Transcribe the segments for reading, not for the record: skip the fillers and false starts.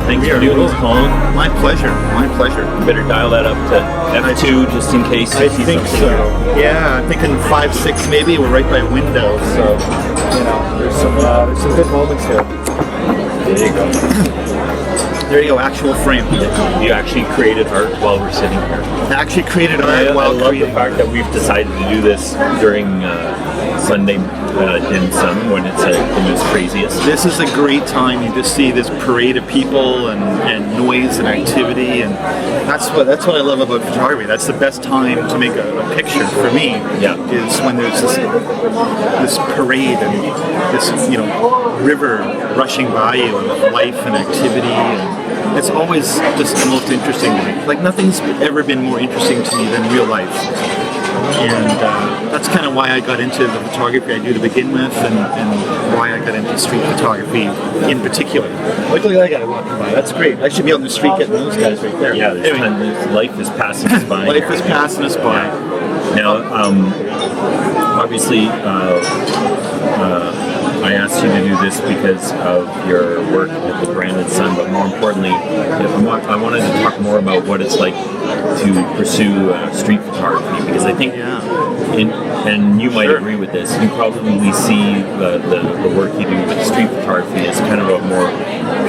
Thanks for doing this, Colin. My pleasure. My pleasure. You better dial that up to F2 just in case you I see think something so. here. Yeah, I'm thinking 5.6 maybe. We're right by a window, so there's some good moments here. There you go. There you go. Actual frame. You actually created art while we're sitting here. Actually created art I while love creating. the fact that we've decided to do this during Sunday dim sum when it's the most craziest. This is a great time. You just see this parade of people and noise and activity, and that's what I love about photography. That's the best time to make a picture for me. Yeah. Is when there's this parade and this river rushing by you and life and activity, and it's always just the most interesting to me. Like nothing's ever been more interesting to me than real life. And that's kind of why I got into the photography I do to begin with, and why I got into street photography in particular. Look at that guy walking by. That's great. I should be on the street getting those guys right there. Yeah, life is passing us by. Life is passing us by. Now, obviously, I asked you to do this because of your work at the Brandon Sun, but more importantly, I wanted to talk more about what it's like to pursue street photography, because I think, and you might agree with this, you probably see the work you do with street photography as kind of a more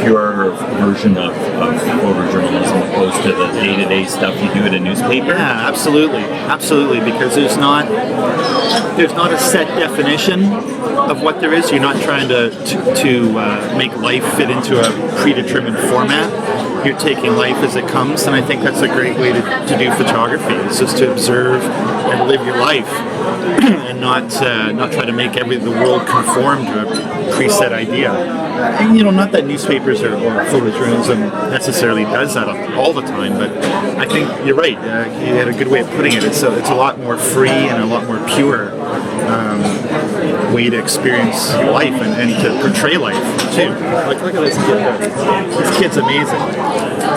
pure version of photojournalism opposed to the day-to-day stuff you do at a newspaper. Yeah, absolutely, because there's not a set definition of what there is. You're not trying to make life fit into a predetermined format. You're taking life as it comes, and I think that's a great way to do photography. It's just to observe and live your life, and not try to make the world conform to a preset idea. And not that newspapers or photojournalism necessarily does that all the time, but I think you're right. You had a good way of putting it. It's a lot more free and a lot more pure way to experience life and to portray life too. Like look at this kid. This kid's amazing.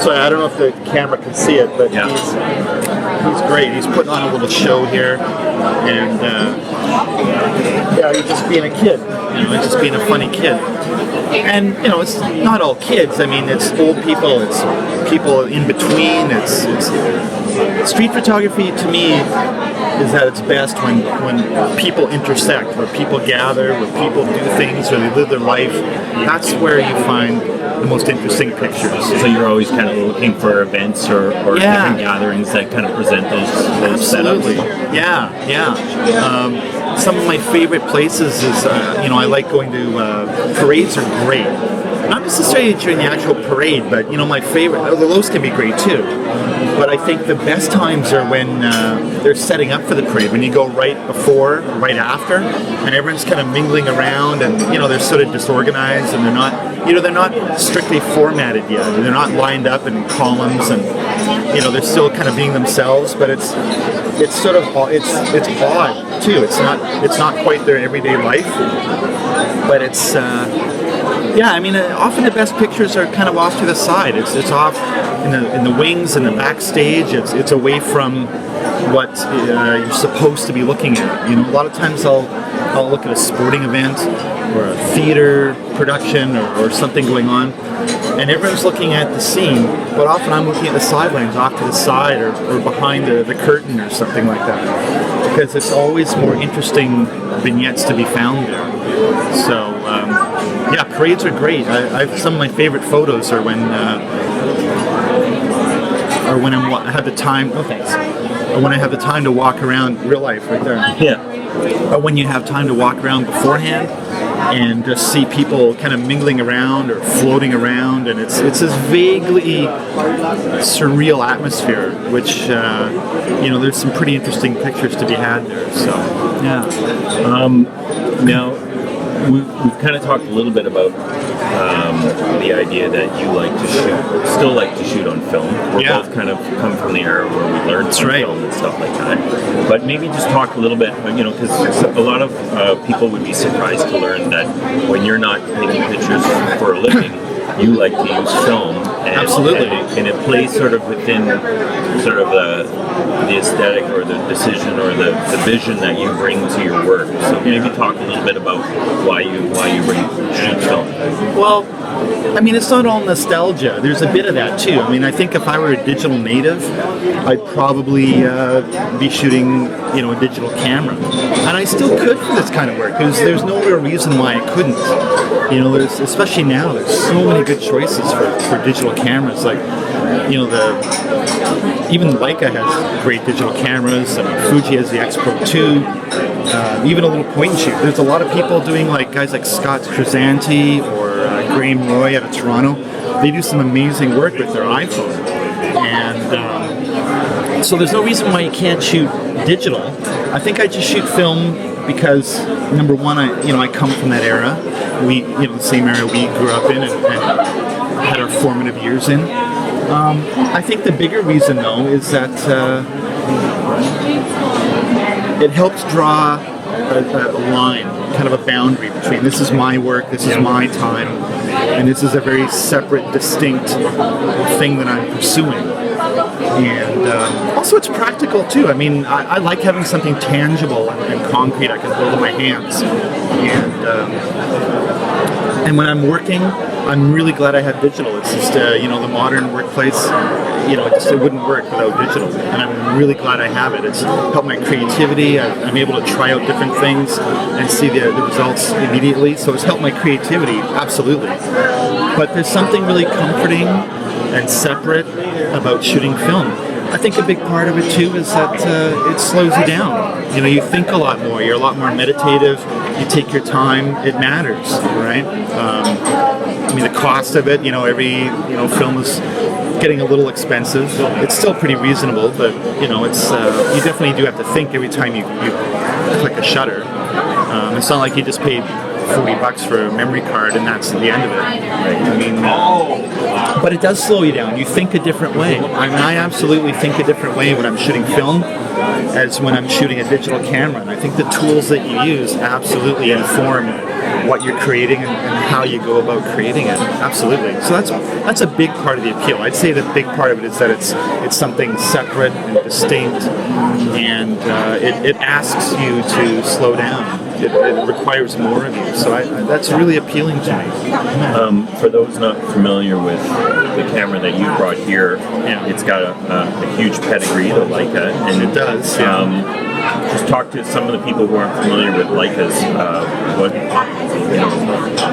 So I don't know if the camera can see it, but he's great. He's putting on a little show here, and he's just being a kid. He's just being a funny kid. And it's not all kids. I mean, it's old people. It's people in between. It's street photography to me is at its best when people intersect, where people gather, where people do things, where they live their life. That's where you find the most interesting pictures. So you're always kind of looking for events or different gatherings that kind of present those Absolutely. setups. Yeah. Some of my favorite places is, I like going to parades are great. Not necessarily during the actual parade, but my favorite, those can be great too. But I think the best times are when they're setting up for the parade, when you go right before, right after, and everyone's kind of mingling around, and they're sort of disorganized, and they're not strictly formatted yet. They're not lined up in columns, and they're still kind of being themselves. But it's sort of it's odd too. It's not quite their everyday life, but it's. Often the best pictures are kind of off to the side. It's off in the wings and the backstage. It's away from what you're supposed to be looking at. A lot of times I'll look at a sporting event or a theater production or something going on, and everyone's looking at the scene, but often I'm looking at the sidelines, off to the side or behind the curtain or something like that, because there's always more interesting vignettes to be found there. So. Parades are great. Some of my favorite photos are when I have the time. Oh, thanks. Or when I have the time to walk around. Real life, right there. Yeah. Or when you have time to walk around beforehand and just see people kind of mingling around or floating around, and it's this vaguely surreal atmosphere, which there's some pretty interesting pictures to be had there. So now. We've kind of talked a little bit about the idea that you still like to shoot on film. We're both kind of come from the era where we learned film and stuff like that. But maybe just talk a little bit, because a lot of people would be surprised to learn that when you're not taking pictures for a living, you like to use film. Absolutely. And it plays sort of within sort of the aesthetic or the decision or the vision that you bring to your work. So maybe talk a little bit about why you shoot film. Well, I mean, it's not all nostalgia. There's a bit of that too. I mean, I think if I were a digital native, I'd probably be shooting, a digital camera, and I still could for this kind of work because there's no real reason why I couldn't. Especially now, there's so many good choices for digital cameras. Like, even Leica has great digital cameras, and Fuji has the X Pro 2. Even a little point and shoot. There's a lot of people doing, like guys like Scott Crisanti or Graham Roy out of Toronto. They do some amazing work with their iPhone, and so there's no reason why you can't shoot digital. I think I just shoot film because number one, I come from that era. We, the same era we grew up in and had our formative years in. I think the bigger reason though is that it helps draw a line, kind of a boundary between this is my work, this is my time, and this is a very separate, distinct thing that I'm pursuing. And also it's practical too. I mean, I like having something tangible and concrete I can hold in my hands. And when I'm working, I'm really glad I have digital. It's just, the modern workplace, it wouldn't work without digital. And I'm really glad I have it. It's helped my creativity. I'm able to try out different things and see the results immediately. So it's helped my creativity, absolutely. But there's something really comforting and separate about shooting film. I think a big part of it too is that it slows you down. You think a lot more. You're a lot more meditative. You take your time. It matters, right? I mean, the cost of it. Every film is getting a little expensive. It's still pretty reasonable, but it's you definitely do have to think every time you click a shutter. It's not like you just paid $40 for a memory card and that's the end of it. I mean, but it does slow you down. You think a different way. I mean, I absolutely think a different way when I'm shooting film as when I'm shooting a digital camera. And I think the tools that you use absolutely inform what you're creating and how you go about creating it. Absolutely. So that's a big part of the appeal. I'd say the big part of it is that it's something separate and distinct, and it asks you to slow down. It requires more of you. So that's really appealing to me. For those not familiar with the camera that you brought here, it's got a huge pedigree, the Leica, and it does. Just talk to some of the people who aren't familiar with Leicas.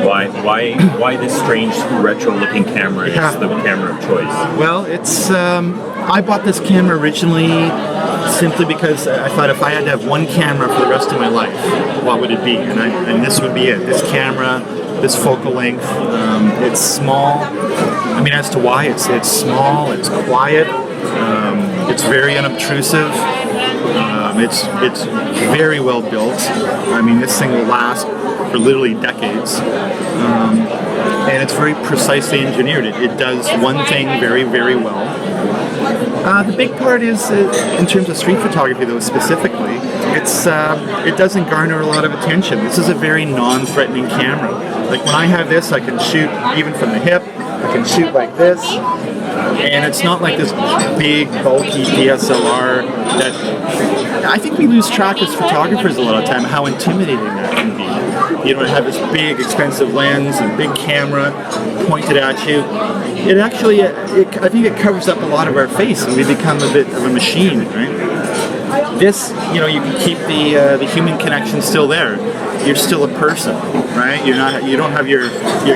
Why this strange retro-looking camera is the camera of choice? Well, it's I bought this camera originally simply because I thought if I had to have one camera for the rest of my life, what would it be? And this would be it. This camera, this focal length. It's small. I mean, as to why, it's small. It's quiet. It's very unobtrusive. It's very well built. I mean, this thing will last for literally decades. And it's very precisely engineered. It does one thing very, very well. The big part is, in terms of street photography though specifically, it doesn't garner a lot of attention. This is a very non-threatening camera. Like when I have this, I can shoot even from the hip, I can shoot like this, and it's not like this big, bulky DSLR that I think we lose track as photographers a lot of the time how intimidating that can be. Have this big, expensive lens and big camera pointed at you. It actually, I think it covers up a lot of our face, and we become a bit of a machine, right? This, you can keep the human connection still there. You're still a person, right? You don't have your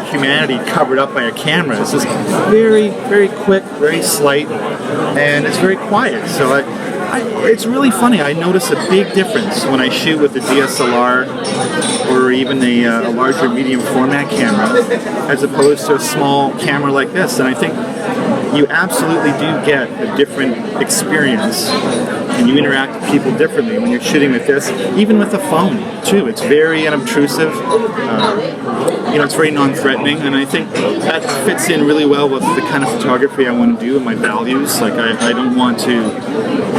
humanity covered up by a camera. It's just very, very quick, very slight, and it's very quiet. So it's really funny. I notice a big difference when I shoot with a DSLR or even a larger medium format camera as opposed to a small camera like this. And I think you absolutely do get a different experience, and you interact with people differently when you're shooting with this, even with a phone too. It's very unobtrusive. It's very non-threatening, and I think that fits in really well with the kind of photography I want to do and my values. Like I don't want to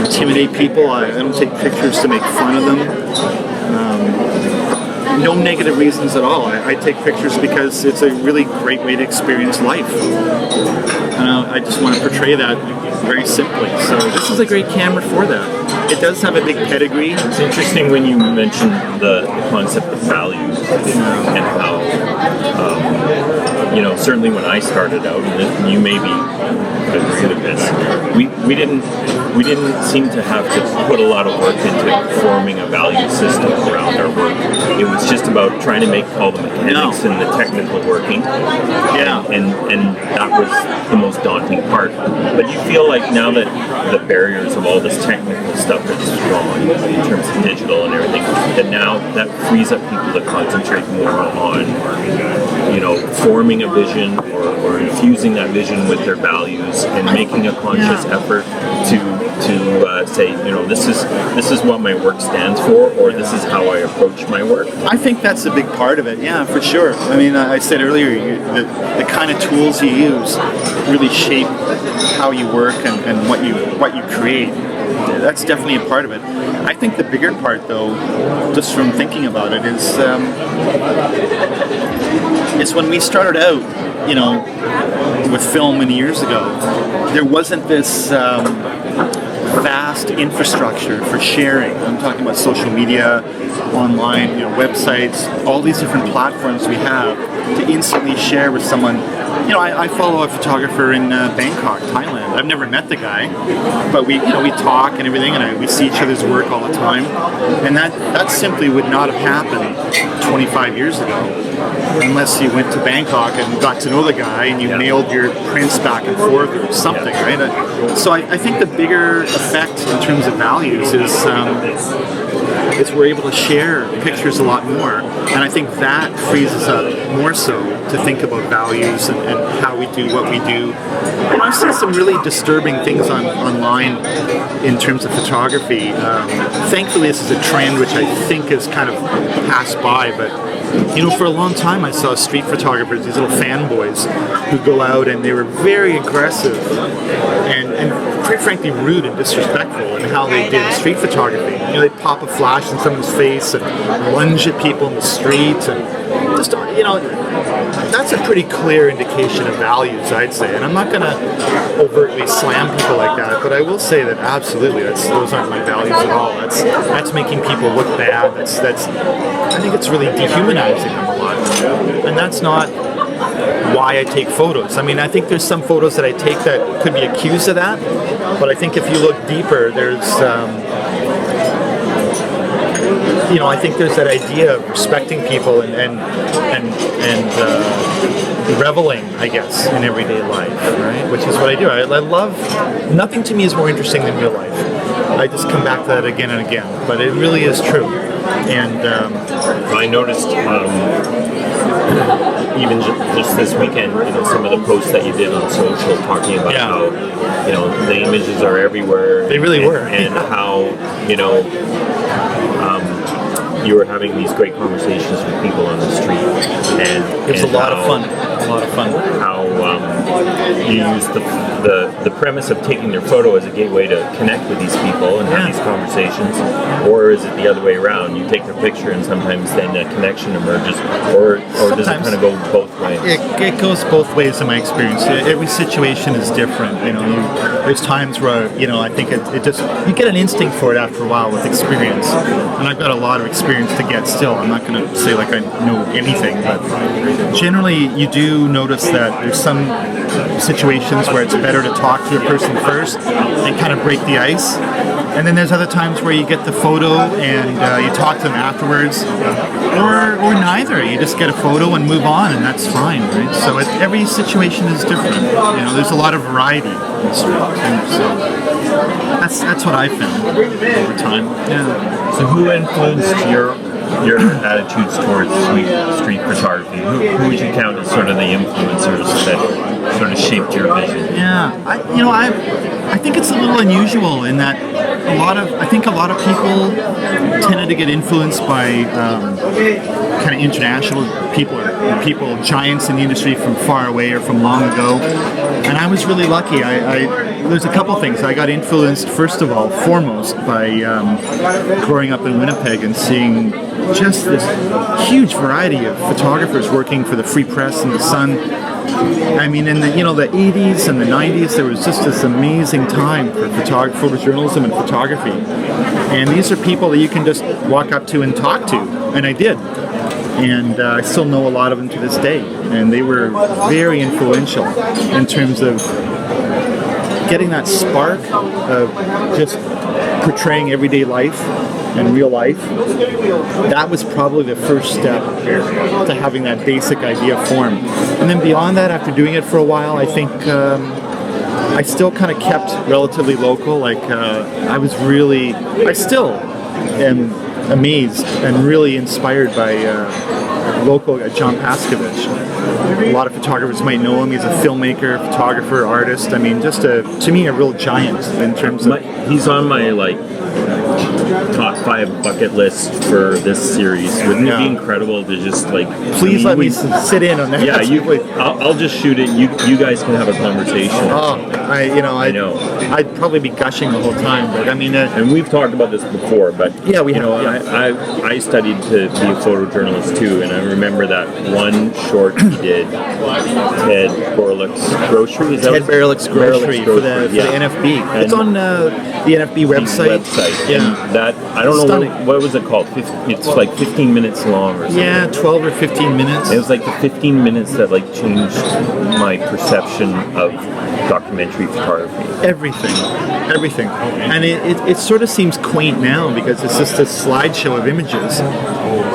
intimidate people. I don't take pictures to make fun of them. No negative reasons at all. I take pictures because it's a really great way to experience life. And I just want to portray that very simply. So this is a great camera for that. It does have a big pedigree. It's interesting when you mentioned the concept of value and how certainly when I started out, and you may be agree with this, we didn't seem to have to put a lot of work into forming a value system around our work. It was just about trying to make all the mechanics and the technical working. Yeah. And that was the most daunting part. But you feel like now that the barriers of all this technical stuff is gone in terms of digital and everything, that now that frees up people to concentrate more on, forming a vision or infusing that vision with their values and making a conscious effort to say, this is what my work stands for, or this is how I approach my work. I think that's a big part of it, yeah, for sure. I mean, I said earlier, the kind of tools you use really shape how you work and what you create. That's definitely a part of it. I think the bigger part, though, just from thinking about it, is when we started out, with film many years ago, there wasn't this vast infrastructure for sharing. I'm talking about social media, online, websites, all these different platforms we have to instantly share with someone. I follow a photographer in Bangkok, Thailand. I've never met the guy, but we talk and everything, and we see each other's work all the time. And that simply would not have happened 25 years ago, unless you went to Bangkok and got to know the guy and you mailed your prints back and forth or something, right? So I think the bigger effect in terms of values is we're able to share pictures a lot more, and I think that frees us up more so to think about values and how we do what we do. And I've seen some really disturbing things online in terms of photography. Thankfully, this is a trend which I think has kind of passed by, but for a long time I saw street photographers, these little fanboys who go out and they were very aggressive and quite frankly rude and disrespectful in how they did street photography. They'd pop a flash in someone's face and lunge at people in the street, and just, that's a pretty clear indication of values, I'd say. And I'm not going to overtly slam people like that, but I will say that absolutely, those aren't my values at all. That's making people look bad. I think it's really dehumanizing them a lot, and that's not why I take photos. I mean, I think there's some photos that I take that could be accused of that, but I think if you look deeper, there's I think there's that idea of respecting people and reveling, I guess, in everyday life, right? Which is what I do. I love, nothing to me is more interesting than real life. I just come back to that again and again, but it really is true. And I noticed even just this weekend, some of the posts that you did on social talking about how, the images are everywhere. They really were. And how, you were having these great conversations with people on the street, and it was a lot of fun. How you use the premise of taking their photo as a gateway to connect with these people and have these conversations, or is it the other way around? You take their picture and sometimes then a connection emerges, or does it kind of go both ways? It goes both ways in my experience. Every situation is different. There's times where I think it just, you get an instinct for it after a while with experience, and I've got a lot of experience to get still. I'm not going to say like I know anything, but generally you do notice that there's some situations where it's better to talk to the person first and kind of break the ice, and then there's other times where you get the photo and you talk to them afterwards, or neither. You just get a photo and move on, and that's fine, right? So every situation is different. There's a lot of variety in the street, and so that's what I found over time. Yeah. So who influenced your attitudes towards street photography? Who would you count as sort of the influencers that sort of shaped your vision? Yeah, I think it's a little unusual in that a lot of people tended to get influenced by kind of international people giants in the industry from far away or from long ago, and I was really lucky. There's a couple things. I got influenced, first of all, foremost, by growing up in Winnipeg and seeing just this huge variety of photographers working for the Free Press and the Sun. I mean, in the 80s and the 90s, there was just this amazing time for photojournalism and photography. And these are people that you can just walk up to and talk to, and I did. and I still know a lot of them to this day. And they were very influential in terms of getting that spark of just portraying everyday life and real life. That was probably the first step to having that basic idea form. And then beyond that, after doing it for a while, I think I still kind of kept relatively local. Like I still am amazed and really inspired by local John Paskovich. A lot of photographers might know him. He's a filmmaker, photographer, artist. I mean, just to me, a real giant in terms of... He's on my top 5 bucket list for this series. Wouldn't it be incredible to just Please let me sit in on that. Yeah, I'll just shoot it. You guys can have a conversation. Oh, I know. I'd probably be gushing the whole time, but I mean... and we've talked about this before, but yeah, we have. I studied to be a photojournalist too, and I remember that one short he did, Ted Berlick's Grocery. Ted Berlick's Grocery for the NFB. And it's on the NFB website. Yeah. And that, I don't know, what was it called? It's like 15 minutes long or something. Yeah, 12 or 15 minutes. It was like the 15 minutes that changed my perception of documentary photography. Everything. And it sort of seems quaint now because it's just a slideshow of images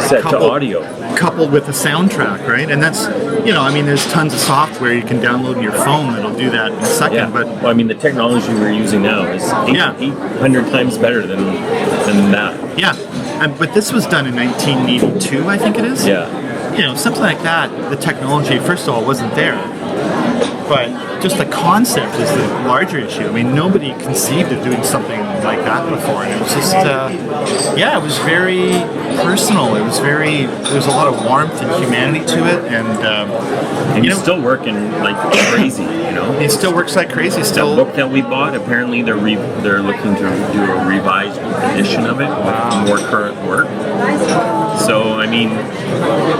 set to audio, coupled with a soundtrack, right? And that's, there's tons of software you can download on your phone that'll do that in a second. Yeah. But well, the technology we're using now is 800 times better than that. Yeah, but this was done in 1982, I think it is. Yeah. Something like that. The technology, first of all, wasn't there. But just the concept is the larger issue. Nobody conceived of doing something like that before, and it was just, it was very personal. There was a lot of warmth and humanity to it, and he's still working like crazy. He still works like crazy. Still, that book that we bought, apparently they're looking to do a revised edition of it with more current work. So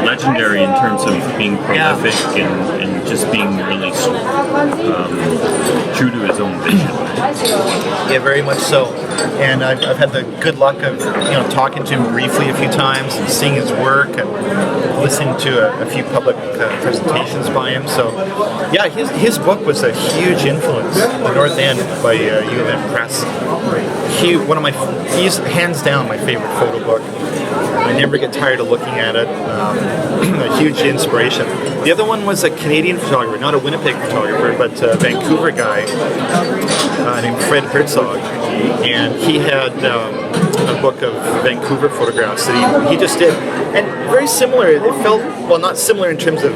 legendary in terms of being prolific and just being really true to his own vision. Yeah, very much so. And I've had the good luck of talking to him briefly a few times and seeing his work and listening to a few public presentations by him. So yeah, his book was a huge influence. The North End by U of M Press. He's hands down my favorite photo book. I never get tired of looking at it. A huge inspiration. The other one was a Canadian photographer, not a Winnipeg photographer, but a Vancouver guy named Fred Herzog. And he had a book of Vancouver photographs that he just did. And very similar, it felt, well, not similar in terms of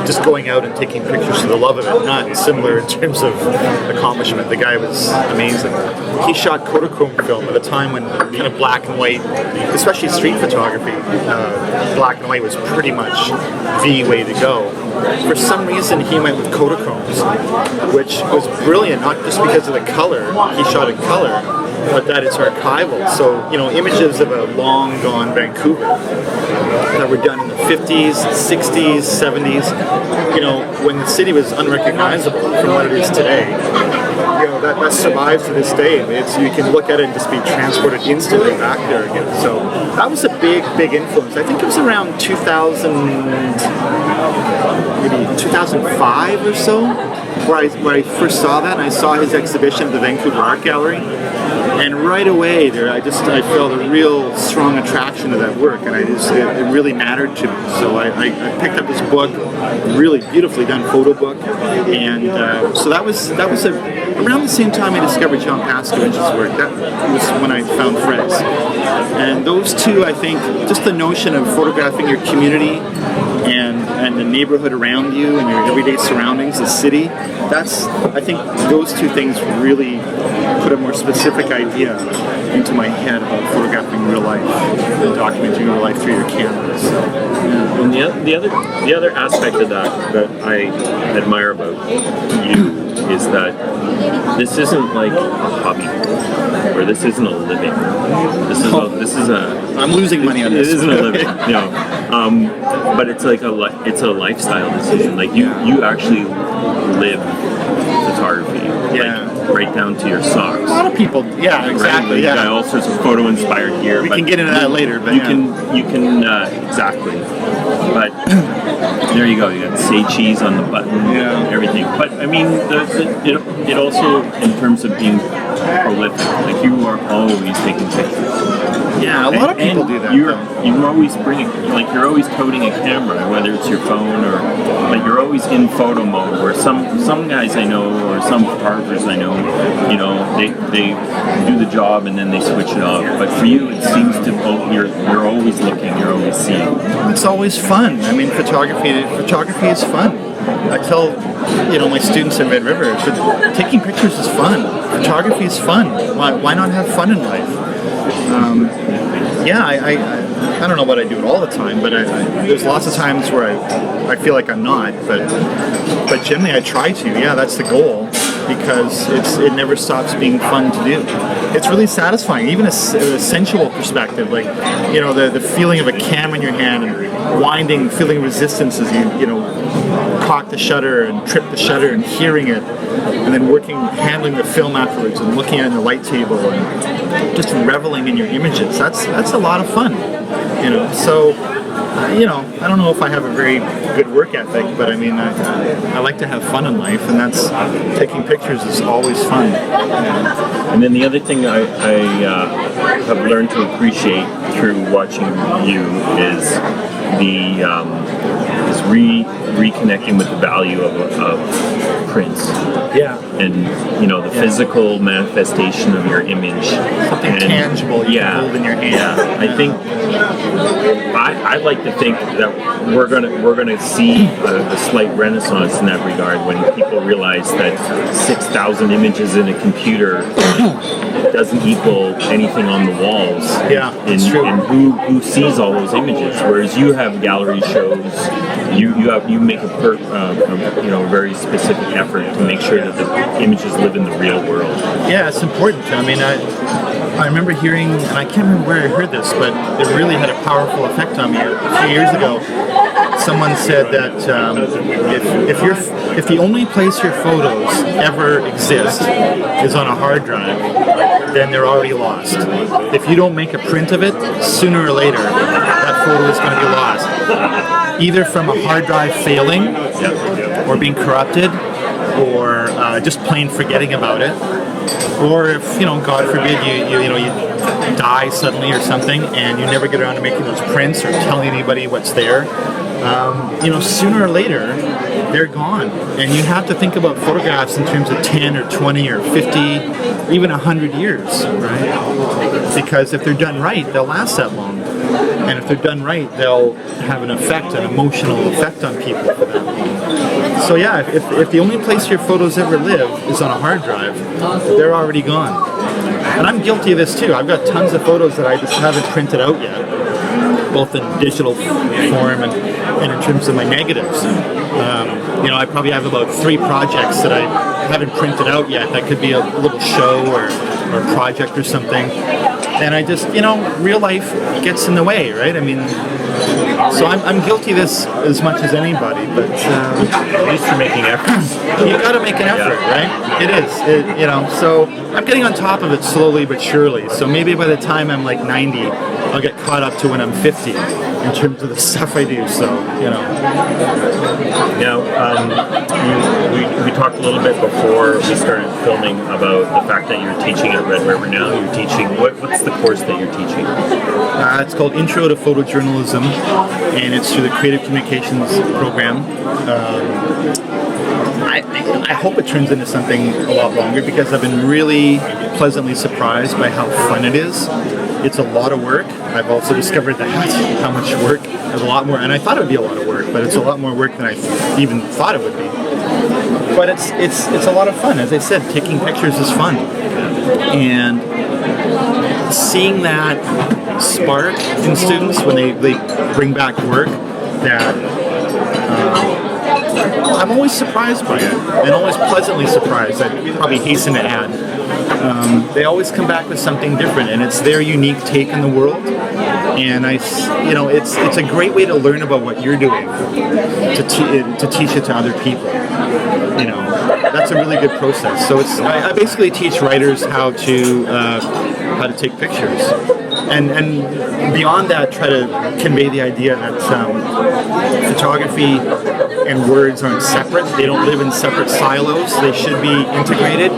just going out and taking pictures for the love of it, not similar in terms of accomplishment. The guy was amazing. He shot Kodachrome film at a time when kind of black and white, especially street photography, black and white was pretty much the way to go. For some reason, he went with Kodachromes, which was brilliant, not just because of the color, he shot in color, but that it's archival. So, images of a long gone Vancouver that were done in the 50s, 60s, 70s, when the city was unrecognizable from what it is today. That survives to this day. You can look at it and just be transported instantly back there again. So that was a big influence. I think it was around 2005 or so, where I first saw that, and I saw his exhibition at the Vancouver Art Gallery. And right away there, I felt a real strong attraction to that work, and it really mattered to me. So I picked up this book, really beautifully done photo book, and so that was around the same time I discovered John Paskovich's work. That was when I found Fred's. And those two, I think, just the notion of photographing your community and the neighborhood around you and your everyday surroundings, the city, I think those two things really put a more specific idea into my head about photographing real life and documenting real life through your cameras. Yeah. And the other aspect of that I admire about you is that this isn't like a hobby, or this isn't a living. This is a. I'm losing money on this. It isn't a living, but it's like it's a lifestyle decision. Like you actually live photography, right down to your socks. A lot of people, exactly. Right? Got all sorts of photo inspired gear. We can get into that later, but you can exactly. But there you go. You got say cheese on the button, everything. But I mean, it also, in terms of being prolific, like you are always taking pictures. Yeah, a lot of people do that. You're always you're always toting a camera, whether it's your phone or like you're always in photo mode. Where some guys I know or some photographers I know, they do the job and then they switch it off. But for you, it seems to you're always looking, you're always seeing. It's always fun. I mean, photography is fun. I tell my students at Red River, taking pictures is fun. Photography is fun. Why not have fun in life? I don't know what I do it all the time, but there's lots of times where I feel like I'm not, but generally I try to. Yeah, that's the goal, because it never stops being fun to do. It's really satisfying, even a sensual perspective, like the feeling of a camera in your hand and winding, feeling resistance as you cock the shutter and trip the shutter and hearing it, and then handling the film afterwards and looking at it in the light table and just reveling in your images. That's a lot of fun, So, I don't know if I have a very good work ethic, but I mean, I like to have fun in life, and that's taking pictures is always fun. And then the other thing I have learned to appreciate through watching you is reconnecting with the value of prints. Yeah. And the physical manifestation of your image. Something tangible you can hold in your hand. Yeah. I think I like to think that we're gonna see a slight renaissance in that regard when people realize that 6,000 images in a computer doesn't equal anything on the walls. Yeah, it's true. And who sees all those images? Whereas you have gallery shows, you make a very specific effort to make sure that the images live in the real world. Yeah, it's important. I mean, I remember hearing, and I can't remember where I heard this, but it really had a powerful effect on me. A few years ago, someone said that if the only place your photos ever exist is on a hard drive, then they're already lost. If you don't make a print of it, sooner or later, that photo is going to be lost. Either from a hard drive failing, or being corrupted, or just plain forgetting about it, or if God forbid you die suddenly or something, and you never get around to making those prints or telling anybody what's there. Sooner or later, they're gone. And you have to think about photographs in terms of 10 or 20 or 50, even 100 years, right? Because if they're done right, they'll last that long. And if they're done right, they'll have an emotional effect on people for that long. So yeah, if the only place your photos ever live is on a hard drive, they're already gone. And I'm guilty of this too. I've got tons of photos that I just haven't printed out yet, both in digital form and in terms of my negatives. I probably have about 3 projects that I haven't printed out yet. That could be a little show or a project or something. And I just, real life gets in the way, right? I mean, so I'm guilty of this as much as anybody, but at least you're making efforts. You got to make an effort, right? It is, So I'm getting on top of it slowly but surely. So maybe by the time I'm like 90, I'll get caught up to when I'm 50 in terms of the stuff I do. So Now, we talked a little bit before we started filming about the fact that you're teaching at Red River now. You're teaching what's the course that you're teaching? It's called Intro to Photojournalism, and it's through the Creative Communications program. I hope it turns into something a lot longer, because I've been really pleasantly surprised by how fun it is. It's a lot of work. I've also discovered that how much work. There's a lot more, and I thought it would be a lot of work, but it's a lot more work than I even thought it would be. But it's a lot of fun. As I said, taking pictures is fun, and seeing that spark in students when they bring back work that I'm always surprised by it, and always pleasantly surprised. I probably hasten to add. They always come back with something different, and it's their unique take in the world. And it's a great way to learn about what you're doing, to teach it to other people. that's a really good process. So I basically teach writers how to take pictures, and beyond that, try to convey the idea that photography and words aren't separate. They don't live in separate silos. They should be integrated.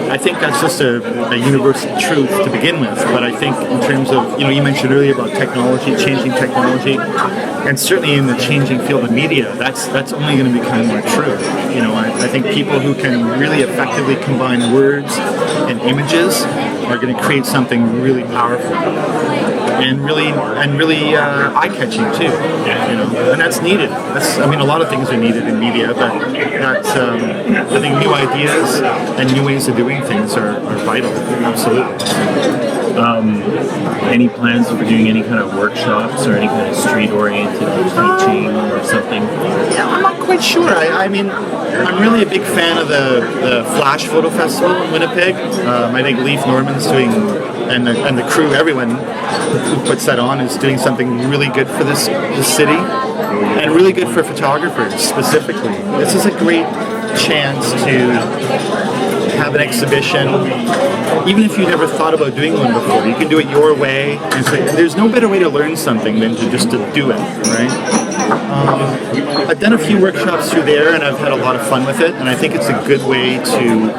I think that's just a universal truth to begin with. But I think in terms of, you mentioned earlier about technology, changing technology, and certainly in the changing field of media, that's only going to become more true. I think people who can really effectively combine words and images are going to create something really powerful and really eye-catching too. And that's needed. A lot of things are needed in media, but I think new ideas and new ways of doing things are vital. Absolutely. Any plans for doing any kind of workshops or any kind of street-oriented teaching or something? Yeah, I'm not quite sure. I'm really a big fan of the Flash Photo Festival in Winnipeg. I think Leif Norman's doing, and the crew, everyone who puts that on is doing something really good for this city, and really good for photographers specifically. This is a great chance to have an exhibition, even if you never thought about doing one before. You can do it your way. And so there's no better way to learn something than to do it, right? I've done a few workshops through there, and I've had a lot of fun with it. And I think it's a good way to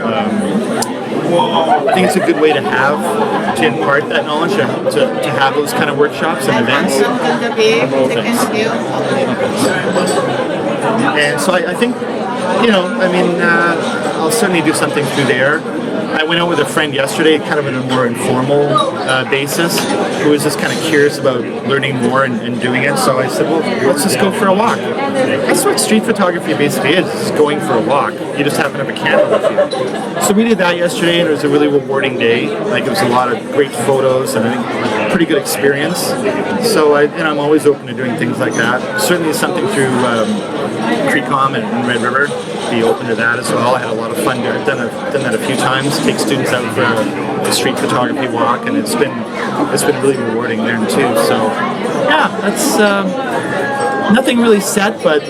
impart that knowledge, to have those kind of workshops and events. And so I think, I'll certainly do something through there. I went out with a friend yesterday, kind of in a more informal basis, who was just kind of curious about learning more and doing it. So I said, well, let's just go for a walk. That's what street photography basically is going for a walk. You just happen to have a camera with you. So we did that yesterday, and it was a really rewarding day. It was a lot of great photos, and I think a pretty good experience. So I'm always open to doing things like that. Certainly something through Pre-Com and Red River, be open to that as well. I had a lot of fun doing it. I've done that a few times, take students out for a street photography walk, and it's been really rewarding there too. So yeah, that's nothing really set, but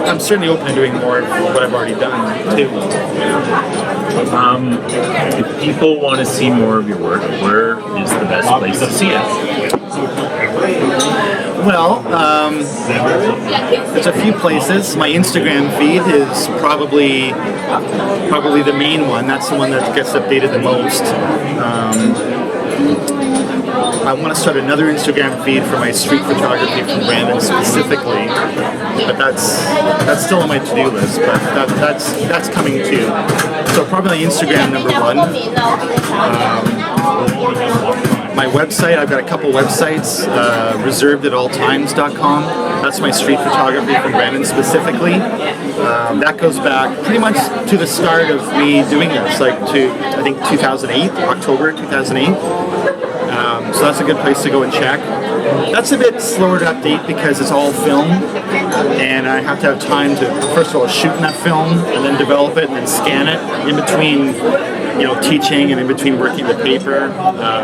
I'm certainly open to doing more of what I've already done too. If people want to see more of your work, where is the best place to see it? Well, there's a few places. My Instagram feed is probably the main one. That's the one that gets updated the most. I want to start another Instagram feed for my street photography from Brandon specifically, but that's still on my to-do list. But that's coming too. So probably Instagram #1. My website, I've got a couple websites, reservedatolltimes.com. That's my street photography from Brandon specifically. That goes back pretty much to the start of me doing this, to, I think, 2008, October 2008. So that's a good place to go and check. That's a bit slower to update because it's all film, and I have to have time to, first of all, shoot in that film, and then develop it, and then scan it in between, teaching and in between working the paper.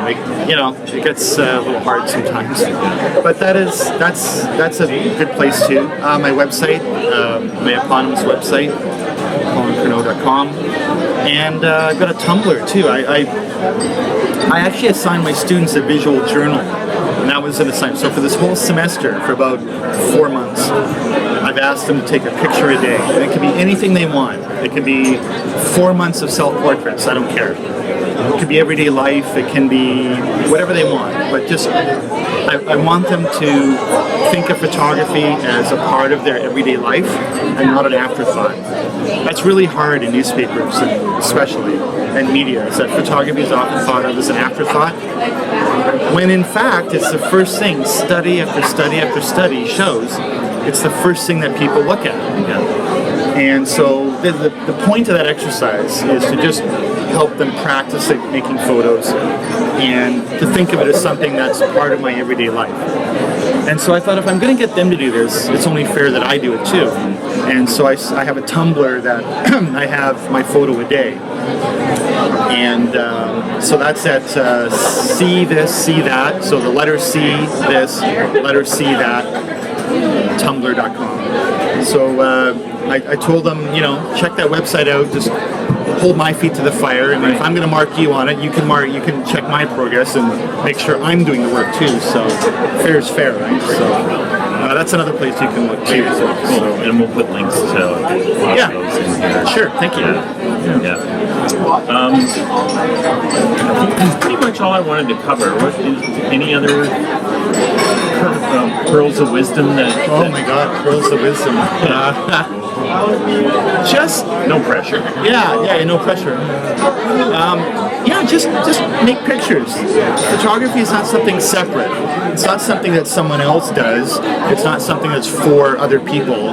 It gets a little hard sometimes. But that's a good place too. My website, my eponymous website, colincorneau.com, and I've got a Tumblr too. I actually assigned my students a visual journal, and that was an assignment. So for this whole semester, for about 4 months, I've asked them to take a picture a day. And it could be anything they want. It could be 4 months of self-portraits, I don't care. It could be everyday life, it can be whatever they want. But just, I want them to think of photography as a part of their everyday life and not an afterthought. That's really hard in newspapers, especially, and media, is that photography is often thought of as an afterthought, when in fact it's the first thing. Study after study after study shows it's the first thing that people look at. And so the point of that exercise is to just help them practice making photos and to think of it as something that's part of my everyday life. And so I thought, if I'm going to get them to do this, it's only fair that I do it too. And so I have a Tumblr that I have my photo a day. And so that's at see this, see that. So the letter C, this, letter C, that, tumblr.com. So I told them, check that website out. Just hold my feet to the fire, and if I'm going to mark you on it, you can check my progress and make sure I'm doing the work too. So fair is fair, right? So that's another place you can look too. Cool. And we'll put links to those in here. Sure. Thank you. Yeah. I think that's pretty much all I wanted to cover. What is any other pearls of wisdom that? Oh my God, pearls of wisdom. Just no pressure. Yeah, no pressure. Just make pictures. Photography is not something separate. It's not something that someone else does. It's not something that's for other people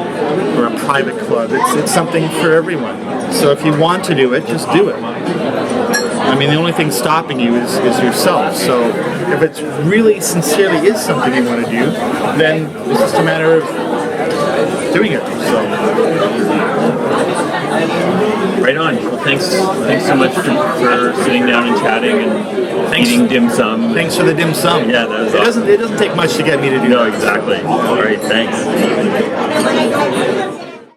or a private club. It's something for everyone. So if you want to do it, just do it. I mean, the only thing stopping you is yourself. So if it really sincerely is something you want to do, then it's just a matter of doing it. So. Right on. Well, thanks so much for sitting down and chatting and eating dim sum. Thanks for the dim sum. Yeah, that was it doesn't take much to get me to do No, that. exactly. All right, thanks.